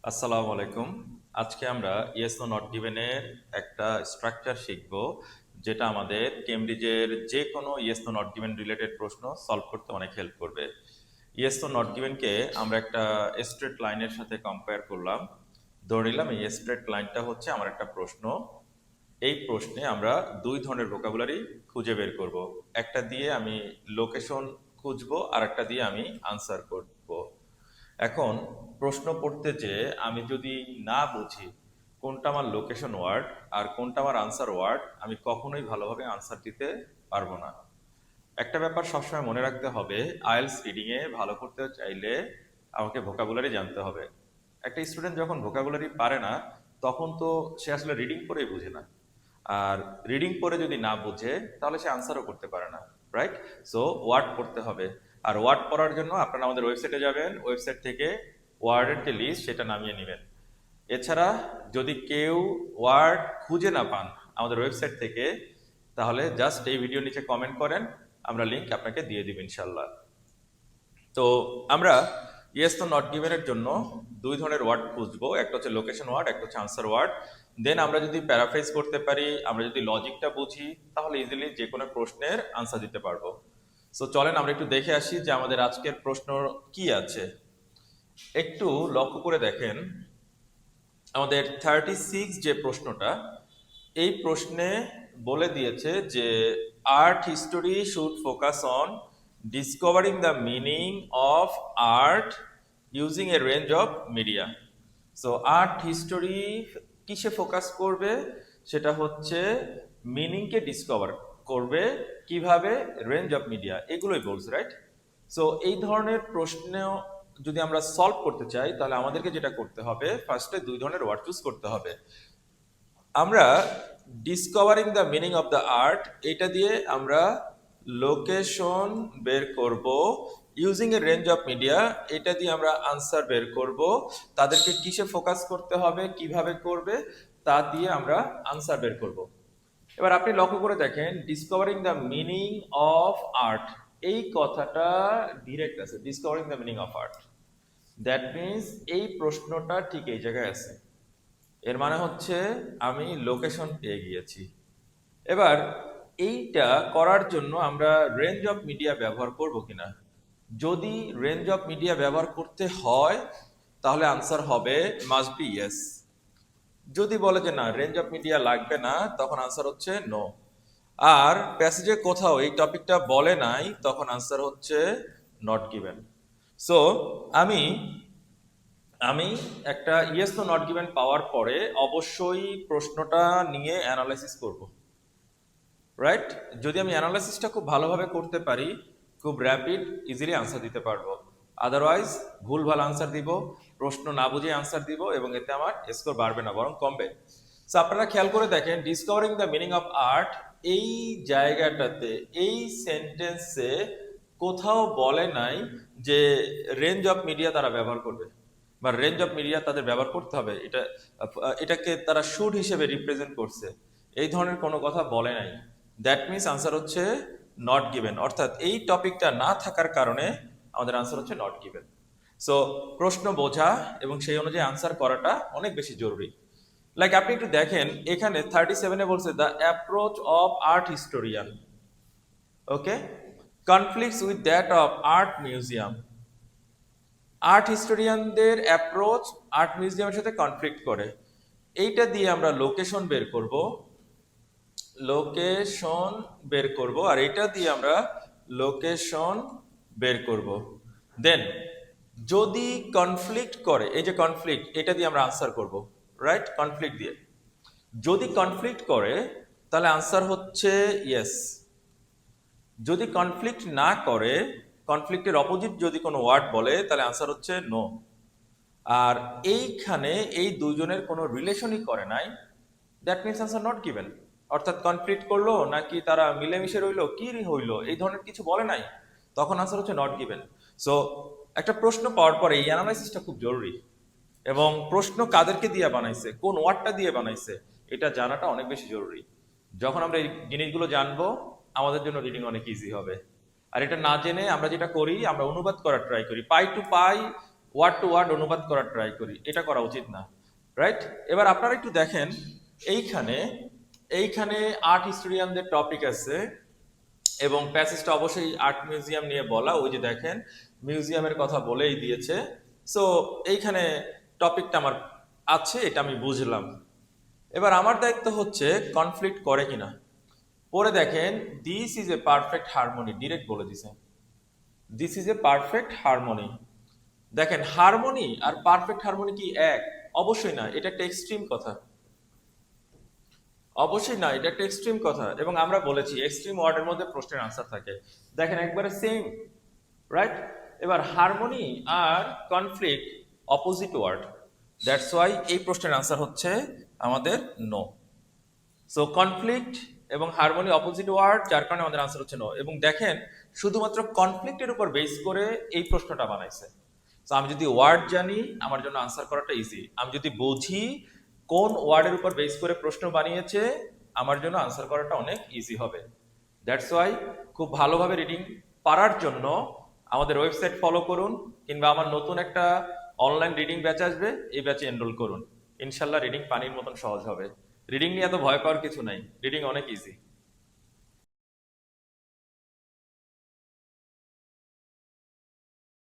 আসসালামু আলাইকুম। আজকে আমরা ইয়েস নো নট গিভেনের একটা স্ট্রাকচার শিখব, যেটা আমাদের কেমব্রিজের যে কোনো yes no not given related প্রশ্ন সলভ করতে অনেক হেল্প করবে। ইয়েস নো নট গিভেনকে আমরা একটা স্ট্রেট লাইনের সাথে কম্পেয়ার করলাম। ধরে নিলাম এই স্ট্রেট লাইনটা হচ্ছে আমার একটা প্রশ্ন। এই প্রশ্নে আমরা দুই ধরনের ভোকাবুলারি খুঁজে বের করব। একটা দিয়ে আমি লোকেশন খুঁজবো, আর একটা দিয়ে আমি আনসার করব। এখন প্রশ্ন পড়তে যে আমি যদি না বুঝি কোনটা আমার লোকেশন ওয়ার্ড আর কোনটা আমার আনসার ওয়ার্ড, আমি কখনোই ভালোভাবে আনসার দিতে পারবো না। একটা ব্যাপার সবসময় মনে রাখতে হবে, আইএলটিএস রিডিংয়ে ভালো করতে চাইলে আমাকে ভোকাবুলারি জানতে হবে। একটা স্টুডেন্ট যখন ভোকাবুলারি পারে না, তখন তো সে আসলে রিডিং পড়েই বুঝে না। আর রিডিং পড়ে যদি না বুঝে, তাহলে সে আনসারও করতে পারে না, রাইট? সো ওয়ার্ড পড়তে হবে। আর ওয়ার্ড পড়ার জন্য আপনারা আমাদের ওয়েবসাইটে যাবেন, ওয়েবসাইট থেকে ওয়ার্ডের যে লিস্ট সেটা নামিয়ে নেবেন। এছাড়া যদি কেউ ওয়ার্ড খুঁজে না পান আমাদের ওয়েবসাইট থেকে, তাহলে জাস্ট এই ভিডিও নিচে কমেন্ট করেন, আমরা লিংক আপনাকে দিয়ে দিব ইনশাল্লাহ। তো আমরা ইয়েস তো নট গিভেনের জন্য দুই ধরনের ওয়ার্ড খুঁজবো, একটা হচ্ছে লোকেশন ওয়ার্ড, একটা হচ্ছে আনসার ওয়ার্ড। দেন আমরা যদি প্যারাফ্রেজ করতে পারি, আমরা যদি লজিকটা বুঝি, তাহলে ইজিলি যে কোনো প্রশ্নের আনসার দিতে পারবো। সো চলেন আমরা একটু দেখে আসি যে আমাদের আজকের প্রশ্ন কি আছে। একটু লক্ষ্য করে দেখেন, আমাদের 36 যে প্রশ্নটা, এই প্রশ্নে বলে দিয়েছে যে art history should focus on discovering the meaning of art using a range of media. So art history কিসে ফোকাস করবে? সেটা হচ্ছে মিনিংকে ডিসকভার করবে কিভাবে, রেঞ্জ অফ মিডিয়া, এগুলোই বলছে, রাইট? সো এই ধরনের প্রশ্ন যদি আমরা সলভ করতে চাই, তাহলে আমাদেরকে যেটা করতে হবে, ফার্স্টে দুই ধরনের ওয়ার্ড চুজ করতে হবে। আমরা discovering the meaning of the art, এটা দিয়ে আমরা লোকেশন বের করব। Using a range of media, এটা দিয়ে আমরা আনসার বের করব। তাদেরকে কিসে ফোকাস করতে হবে, কিভাবে করবে, তা দিয়ে আমরা আনসার বের করব। এবার আপনি লক্ষ্য করে দেখেন, discovering the meaning of art, এই কথাটা ডিরেক্ট আছে, discovering the meaning of art. That means এই প্রশ্নটা ঠিক এই জায়গায় আছে। এর মানে হচ্ছে আমি লোকেশন পেয়ে গিয়েছি। এবার এইটা করার জন্য আমরা রেঞ্জ অফ মিডিয়া ব্যবহার করব কিনা। যদি রেঞ্জ অফ মিডিয়া ব্যবহার করতে হয়, তাহলে আনসার হবে মাস্ট বি ইয়েস। যদি বলে যে না, রেঞ্জ অফ মিডিয়া লাগবে না, তখন আনসার হচ্ছে নো। আর প্যাসেজে কোথাও এই টপিকটা বলে নাই, তখন আনসার হচ্ছে নট গিভেন। সো আমি আমি একটা ইয়েস তো নট গিভেন পাওয়ার পরে অবশ্যই প্রশ্নটা নিয়ে অ্যানালাইসিস করব, রাইট? যদি আমি অ্যানালাইসিসটা খুব ভালোভাবে করতে পারি, খুব র্যাপিড ইজিলি আনসার দিতে পারবো। আদারওয়াইজ ভুলভাল আনসার দিব, প্রশ্ন না বুঝে আনসার দিব, এবং এতে আমার স্কোর বাড়বে না, বরং কমবে। সো আপনারা খেয়াল করে দেখেন, discovering the meaning of art, এই জায়গাটাতে, এই সেন্টেন্সে কোথাও বলে নাই যে রেঞ্জ অফ মিডিয়া তারা ব্যবহার করবে বা রেঞ্জ অফ মিডিয়া তাদের ব্যবহার করতে হবে, এটাকে তারা শুড হিসেবে রিপ্রেজেন্ট করছে, এই ধরনের কোনো কথা বলে নাই। দ্যাট মিনস আনসার হচ্ছে নট গিভেন, অর্থাৎ এই টপিকটা না থাকার কারণে আমাদের আনসার হচ্ছে নট গিভেন। সো প্রশ্ন বোঝা এবং সেই অনুযায়ী আনসার করাটা অনেক বেশি জরুরি। লাইক আপনি একটু দেখেন, এখানে 37-এ বলছে the approach of art historian, okay, conflicts with that of art museum. Art হিস্টোরিয়ানদের অ্যাপ্রোচ আর্ট মিউজিয়ামের সাথে কনফ্লিক্ট করে। এইটা দিয়ে আমরা লোকেশন বের করব, লোকেশন বের করব, আর এটা দিয়ে আমরা লোকেশন বের করব। দেন যদি কনফ্লিক্ট করে, এই যে কনফ্লিক্ট, এটা দিয়ে আমরা আনসার করব, রাইট? কনফ্লিক্ট দিয়ে যদি কনফ্লিক্ট করে, তাহলে আনসার হচ্ছে ইয়েস। যদি কনফ্লিক্ট না করে, কনফ্লিক্টের অপোজিট যদি কোনো ওয়ার্ড বলে, তাহলে আনসার হচ্ছে নো। আর এইখানে এই দুইজনের কোনো রিলেশনই করে নাই, that means answer not given. অর্থাৎ কনফ্লিক্ট করলো নাকি তারা মিলেমিশে রইলো, কি হইলো, এই ধরনের কিছু বলে নাই, তখন আনসার হচ্ছে নট গিভেন। সো একটা প্রশ্ন পাওয়ার পরে এই অ্যানালাইসিসটা খুব জরুরি, এবং প্রশ্ন কাদেরকে দিয়ে বানাইছে, কোন ওয়ার্ডটা দিয়ে বানাইছে, এটা জানাটা অনেক বেশি জরুরি। যখন আমরা এই জিনিসগুলো জানবো, আমাদের জন্য রিডিং অনেক ইজি হবে। আর এটা না জেনে আমরা যেটা করি, আমরা অনুবাদ করার ট্রাই করি, পাই টু পাই ওয়ার্ড টু ওয়ার্ড অনুবাদ করার ট্রাই করি, এটা করা উচিত না, রাইট? এবার আপনারা একটু দেখেন, এইখানে এইখানে আর্ট হিস্টোরিয়ানদের টপিক আছে এবং প্যাসেজটা অবশ্যই আর্ট মিউজিয়াম নিয়ে বলা, ওই যে দেখেন মিউজিয়ামের কথা বলেই দিয়েছে। সো এইখানে টপিকটা আমার আছে, এটা আমি বুঝলাম। এবার আমার দায়িত্ব হচ্ছে কনফ্লিক্ট করে কিনা। পরে দেখেন this is a perfect harmony, direct বলে দিছে this is a perfect harmony. দেখেন হারমোনি আর পারফেক্ট হারমোনি কি এক? অবশ্যই না, এটা একটা এক্সট্রিম কথা। অবশ্যই না, এটা একটা এক্সট্রিম কথা, এবং আমরা বলেছি এক্সট্রিম ওয়ার্ডের মধ্যে প্রশ্নের আনসার থাকে। দেখেন একবারে সেম, রাইট? এবার হারমোনি আর conflict opposite word, that's why এই প্রশ্নের আনসার হচ্ছে আমাদের নো। সো কনফ্লিক্ট এবং হারমোনি অপোজিট ওয়ার্ড, যার কারণে আমাদের আনসার হচ্ছে নো। এবং দেখেন শুধুমাত্র কনফ্লিক্টের উপর বেস করে এই প্রশ্নটা বানাইছে। তো আমি যদি ওয়ার্ড জানি আমার জন্য আনসার করাটা ইজি, আমি যদি বুঝি কোন ওয়ার্ডের উপর বেস করে প্রশ্ন বানিয়েছে আমার জন্য আনসার করাটা অনেক ইজি হবে। দ্যাটস ওয়াই খুব ভালোভাবে রিডিং পারার জন্য আমাদের ওয়েবসাইট ফলো করুন, কিংবা আমার নতুন একটা অনলাইন রিডিং ব্যাচ আসবে, এই ব্যাচে এনরোল করুন। ইনশাল্লাহ রিডিং পানির মতন সহজ হবে। রিডিং নিয়ে এত ভয় পাওয়ার কিছু নাই, রিডিং অনেক ইজি।